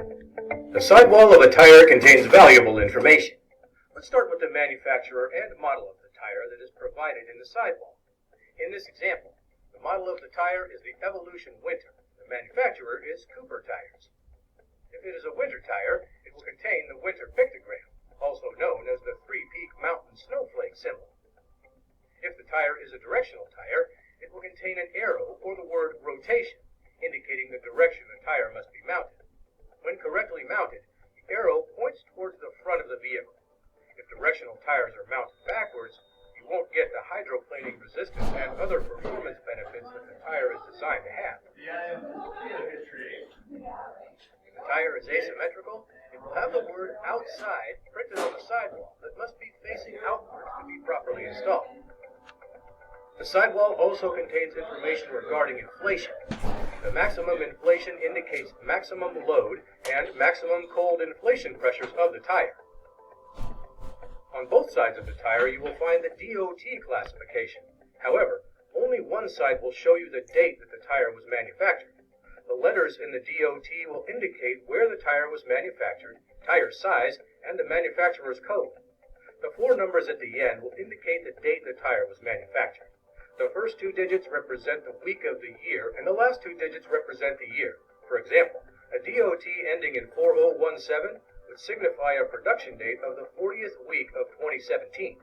The sidewall of a tire contains valuable information. Let's start with the manufacturer and model of the tire that is provided in the sidewall. In this example, the model of the tire is the Evolution Winter. The manufacturer is Cooper Tires. If it is a winter tire, it will contain the winter pictogram, also known as the three-peak mountain snowflake symbol. If the tire is a directional tire, it will contain an arrow or the word rotation, indicating the direction the tire must be mounted. When correctly mounted, the arrow points towards the front of the vehicle. If directional tires are mounted backwards, you won't get the hydroplaning resistance and other performance benefits that the tire is designed to have. If the tire is asymmetrical, it will have the word outside printed on the sidewall that must be facing outwards to be properly installed. The sidewall also contains information regarding inflation. The maximum inflation indicates maximum load and maximum cold inflation pressures of the tire. On both sides of the tire, you will find the DOT classification. However, only one side will show you the date that the tire was manufactured. The letters in the DOT will indicate where the tire was manufactured, tire size, and the manufacturer's code. The 4 numbers at the end will indicate the date the tire was manufactured. The first 2 digits represent the week of the year, and the last 2 digits represent the year. For example, a DOT ending in 4017 would signify a production date of the 40th week of 2017.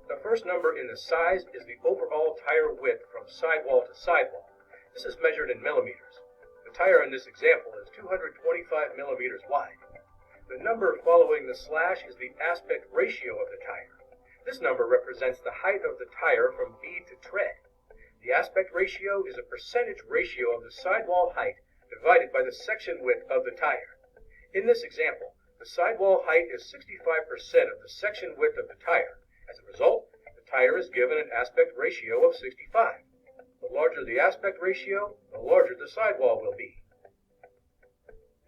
The first number in the size is the overall tire width from sidewall to sidewall. This is measured in millimeters. The tire in this example is 225 millimeters wide. The number following the slash is the aspect ratio of the tire. This number represents the height of the tire from bead to tread. The aspect ratio is a percentage ratio of the sidewall height divided by the section width of the tire. In this example, the sidewall height is 65% of the section width of the tire. As a result, the tire is given an aspect ratio of 65. The larger the aspect ratio, the larger the sidewall will be.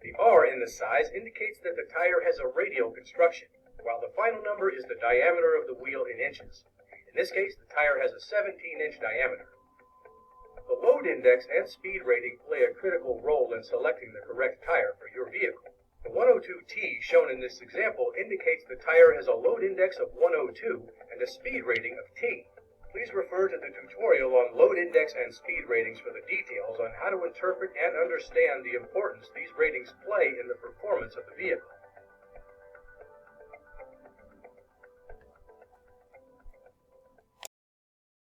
The R in the size indicates that the tire has a radial construction, while the final number is the diameter of the wheel in inches. In this case, the tire has a 17-inch diameter. The load index and speed rating play a critical role in selecting the correct tire for your vehicle. The 102T shown in this example indicates the tire has a load index of 102 and a speed rating of T. Please refer to the tutorial on load index and speed ratings for the details on how to interpret and understand the importance these ratings play in the performance of the vehicle.